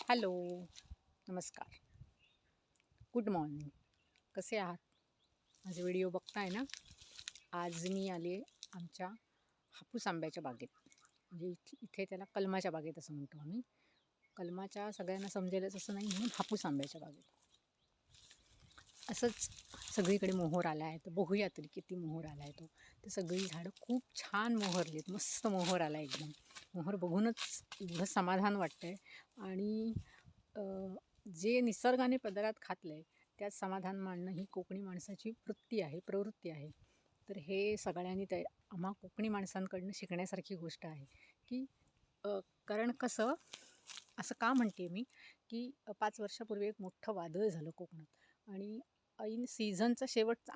Hello, नमस्कार, good morning. कसे आहात? माझे व्हिडिओ बघताय ना? आज मी आले आमच्या हापूस आंब्याच्या बागेत. म्हणजे इथे त्याला कलमाच्या बागेत असं म्हणतो आम्ही. कलमाच्या सगळ्यांना समजेलच असं नाही, म्हणून हापूस आंब्याच्या बागेत. असंच सगळीकडे मोहोर आला आहे, तर बघूया तरी किती मोहोर आला आहे तो. तर सगळी झाडं खूप छान मोहरलीत, मस्त मोहोर आला एकदम. मोहोर बघूनच एवढं समाधान वाटतंय. आणि जे निसर्गाने पदरात घातलं आहे त्यात समाधान मानणं ही कोकणी माणसाची वृत्ती आहे, प्रवृत्ती आहे. तर हे सगळ्यांनी आम्हा कोकणी माणसांकडनं शिकण्यासारखी गोष्ट आहे की कारण कसं असं का म्हणते मी की 5 वर्षापूर्वी एक मोठं वादळ झालं कोकणात. आणि ऐन सीझनचा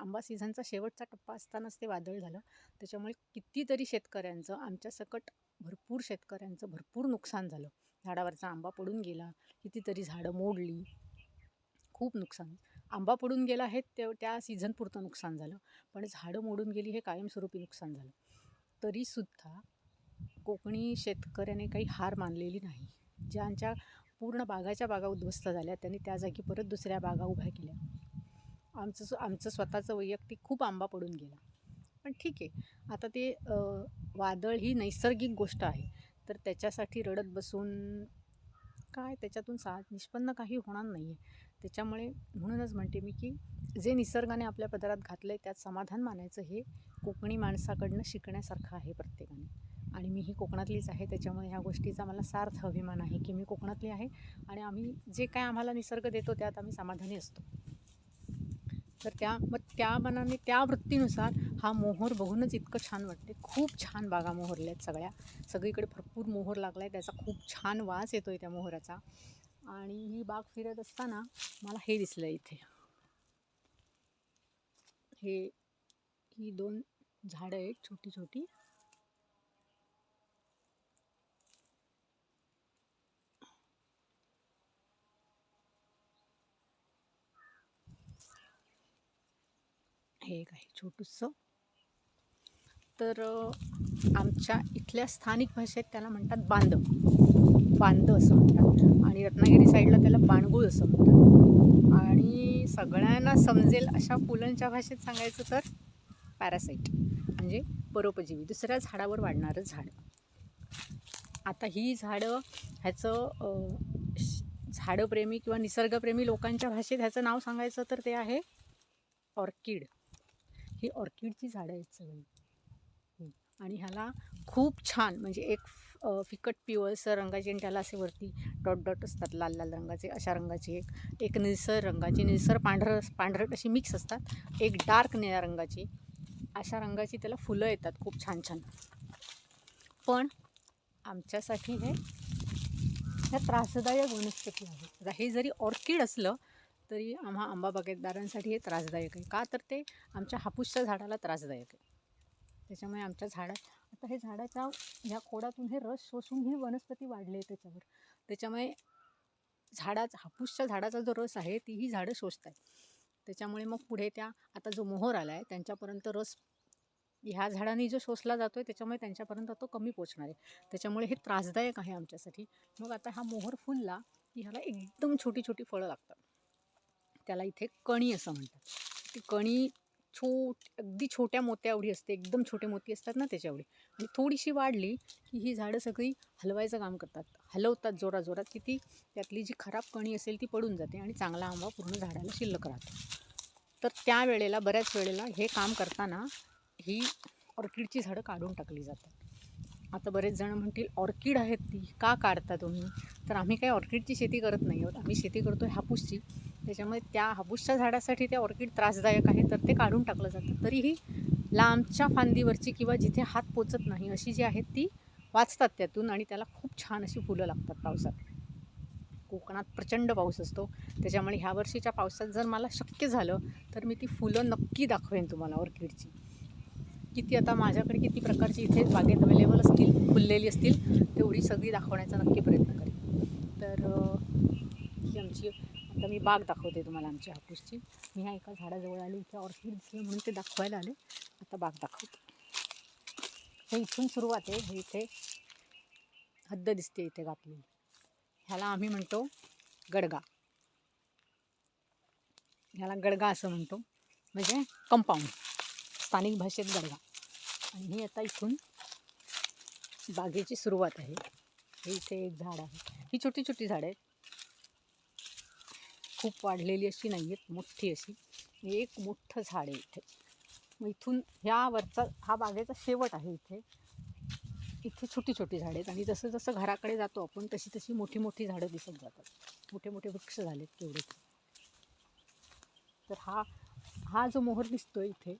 आंबा सीझनचा शेवटचा टप्पा असतानाच ते वादळ झालं. त्याच्यामुळे कितीतरी शेतकऱ्यांचं, आमच्या सकट भरपूर शेतकऱ्यांचं भरपूर नुकसान झालं. झाडावरचा आंबा पडून गेला, कितीतरी झाडं मोडली, खूप नुकसान. आंबा पडून गेला हे त्या सीझनपुरतं नुकसान झालं, पण झाडं मोडून गेली हे कायमस्वरूपी नुकसान झालं. तरीसुद्धा कोकणी शेतकऱ्याने काही हार मानलेली नाही. ज्यांच्या पूर्ण बागाच्या बागा उद्ध्वस्त झाल्या त्यांनी त्या जागी परत दुसऱ्या बागा उभ्या केल्या. आमचं स्वतःचं वैयक्तिक खूप आंबा पडून गेला, पण ठीक आहे. आता ते वादळ ही नैसर्गिक गोष्ट आहे, तर त्याच्यासाठी रडत बसून काय त्याच्यातून निष्पन्न काही होणार नाही आहे. त्याच्यामुळे म्हणूनच म्हणते मी की जे निसर्गाने आपल्या पदरात घातलं आहे त्यात समाधान मानायचं हे कोकणी माणसाकडनं शिकण्यासारखं आहे प्रत्येकाने. आणि मीही कोकणातलीच आहे, त्याच्यामुळे ह्या गोष्टीचा मला सार्थ अभिमान आहे की मी कोकणातली आहे आणि आम्ही जे काय आम्हाला निसर्ग देतो त्यात आम्ही समाधानी असतो. तर त्या मनाने, त्या वृत्तीनुसार हा मोहोर बघूनच इतकं छान वाटते. खूप छान बागा मोहरल्या आहेत सगळीकडे भरपूर मोहोर लागला आहे. त्याचा खूप छान वास येतो आहे त्या मोहराचा. आणि ही बाग फिरत असताना मला हे दिसलं इथे. ही 2 झाडं आहेत छोटी छोटी. हे एक आहे छोटूसं. तर आमच्या इथल्या स्थानिक भाषेत त्याला म्हणतात बांद असं म्हणतात, आणि रत्नागिरी साईडला त्याला बाणगुळ असं म्हणतात. आणि सगळ्यांना समजेल अशा पुलंच्या भाषेत सांगायचं तर पॅरासाईट म्हणजे परोपजीवी, दुसऱ्या झाडावर वाढणारं झाड. आता ही झाडं झाडप्रेमी किंवा निसर्गप्रेमी लोकांच्या भाषेत ह्याचं नाव सांगायचं तर ते आहे ऑर्किड. ही ऑर्किडची झाडं आहेत सगळी. आणि ह्याला खूप छान म्हणजे एक फिकट पिवळसर रंगाची, आणि त्याला असे वरती डॉट डॉट असतात लाल लाल रंगाचे, अशा रंगाची एक निळसर रंगाची, निळसर पांढरट अशी मिक्स असतात, एक डार्क निळ्या रंगाची, अशा रंगाची त्याला फुलं येतात खूप छान छान. पण आमच्यासाठी ह्या त्रासदायक वनस्पती आहेत. आता हे जरी ऑर्किड असलं तरी आम्हा आंबा बागायतदारांसाठी हे त्रासदायक आहे. का तर ते आमच्या हापूसच्या झाडाला त्रासदायक आहे. त्याच्यामुळे आमच्या आता हे झाडाच्या ह्या खोडातून हे रस शोषून ही वनस्पती वाढली आहे त्याच्यावर. त्याच्यामुळे हापूसच्या झाडाचा जो रस आहे तीही झाडं शोषत आहेत. त्याच्यामुळे मग पुढे आता जो मोहोर आला आहे त्यांच्यापर्यंत रस ह्या झाडांनी जो शोषला जातो आहे त्याच्यामुळे त्यांच्यापर्यंत तो कमी पोचणार आहे. त्याच्यामुळे हे त्रासदायक आहे आमच्यासाठी. मग आता हा मोहोर फुलला की ह्याला एकदम छोटी छोटी फळं लागतात. त्याला इथे कणी असं म्हणतात. ती कणी अगदी छोट्या मोत्या एवढी असते, एकदम छोटे मोती असतात ना त्याच्या एवढी. आणि थोडीशी वाढली की ही झाडं सगळी हलवायचं काम करतात, हलवतात जोरात की ती त्यातली जी खराब कणी असेल ती पडून जाते आणि चांगला आंबा पूर्ण झाडाला शिल्लक राहतो. तर बऱ्याच वेळेला हे काम करताना ही ऑर्किडची झाडं काढून टाकली जातात. आता बरेच जण म्हणतील ऑर्किड आहेत ती का काढता तुम्ही? तर आम्ही काही ऑर्किडची शेती करत नाही आहोत, आम्ही शेती करतो आहे हापूसची. त्याच्यामुळे त्या हापूसच्या झाडासाठी त्या ऑर्किड त्रासदायक आहे, तर ते काढून टाकलं जातं. तरीही लांबच्या फांदीवरची किंवा जिथे हात पोचत नाही अशी जी आहेत ती वाचतात त्यातून, आणि त्याला खूप छान अशी फुलं लागतात पावसात. कोकणात प्रचंड पाऊस असतो, त्याच्यामुळे ह्या वर्षीच्या पावसात जर मला शक्य झालं तर मी ती फुलं नक्की दाखवेन तुम्हाला ऑर्किडची. आता माझ्याकडे किती प्रकारची इथे बागेत अवेलेबल असतील, फुललेली असतील, तेवढी सगळी दाखवण्याचा नक्की प्रयत्न करेन. तर ही आमची आता मी बाग दाखवते तुम्हाला आमची हापूसची. मी ह्या एका झाडाजवळ आले, इथे ऑर्किड दिसलं म्हणून ते दाखवायला आले. आता बाग दाखवते. हे इथून सुरुवात आहे. हे इथे हद्द दिसते इथे घातलेली. ह्याला आम्ही म्हणतो गडगा. ह्याला गडगा असं म्हणतो, म्हणजे कंपाऊंड, स्थानिक भाषेत गडगा. आणि ही आता इथून बागेची सुरुवात आहे. हे इथे एक झाड आहे. ही छोटी छोटी झाडं आहेत, खूप वाढलेली अशी नाही आहेत, मोठी अशी. एक मोठं झाड आहे इथे. मग इथून ह्या वरचा हा बागेचा शेवट आहे. इथे छोटी छोटी झाडं आहेत आणि जसं जसं घराकडे जातो आपण तशी तशी मोठी मोठी झाडं दिसत जातात. मोठे मोठे वृक्ष झालेत तेवढे. तर हा जो मोहर दिसतोय इथे,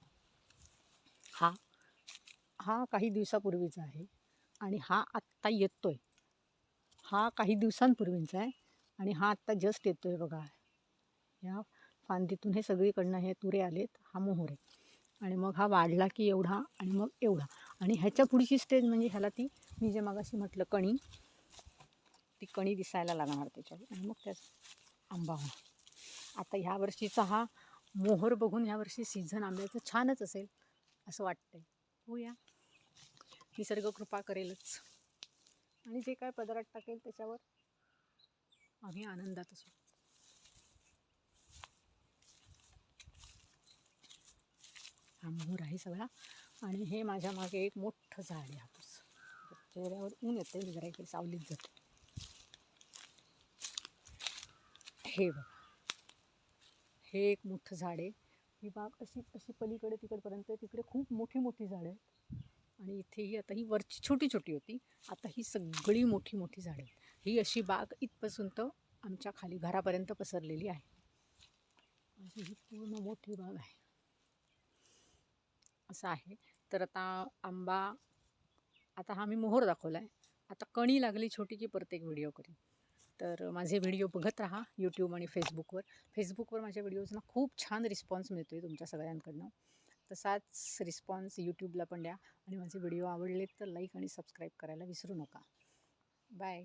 हा काही दिवसापूर्वीचा आहे आणि हा आत्ता येतोय. हा काही दिवसांपूर्वीचा आहे आणि हा आत्ता जस्ट येतोय बघा. या फांदीतून हे सगळीकडनं हे तुरे आलेत, हा मोहर आहे. आणि मग हा वाढला की एवढा आणि मग एवढा. आणि ह्याच्या पुढची स्टेज म्हणजे ह्याला ती मी जे मगाशी म्हटलं कणी, ती कणी दिसायला लागणार त्याच्यावर आणि मग त्याचा आंबा होणार. आता ह्या वर्षीचा हा मोहर बघून ह्या वर्षी सीझन आंब्याचं छानच असेल असं वाटतंय. होऊया, निसर्ग कृपा करेलच आणि जे काय पदरात टाकेल त्याच्यावर आम्ही आनंदात असू. हा मोहर आहे सगळा. आणि हे माझ्या मागे एक मोठं झाड आहे हापूस. चेहऱ्यावर ऊन येते, मी जरा इकडे सावलीत जाते. हे बघा, हे एक मोठं झाड आहे. ही बाग अशी अशी पलीकडे तिकडपर्यंत, तिकडे खूप मोठी मोठी झाडं आहेत. आणि इथेही आता ही वरची छोटी छोटी होती, आता ही सगळी मोठी मोठी झाडं आहेत. ही अशी बाग इथपासून तर आमच्या खाली घरापर्यंत पसरलेली आहे. अशी ही पूर्ण मोठी बाग आहे. असं आहे. तर आता आंबा, आता हा मी मोहर दाखवला आहे. आता कणी लागली छोटी की परत एक व्हिडिओ करीन. तर माझे व्हिडिओ बघत राहा यूट्यूब आणि फेसबुकवर माझ्या व्हिडिओजना खूप छान रिस्पॉन्स मिळतो आहे तुमच्या सगळ्यांकडनं. तसाच रिस्पॉन्स यूट्यूबला पण द्या आणि माझे व्हिडिओ आवडले तर लाईक आणि सबस्क्राईब करायला विसरू नका. बाय.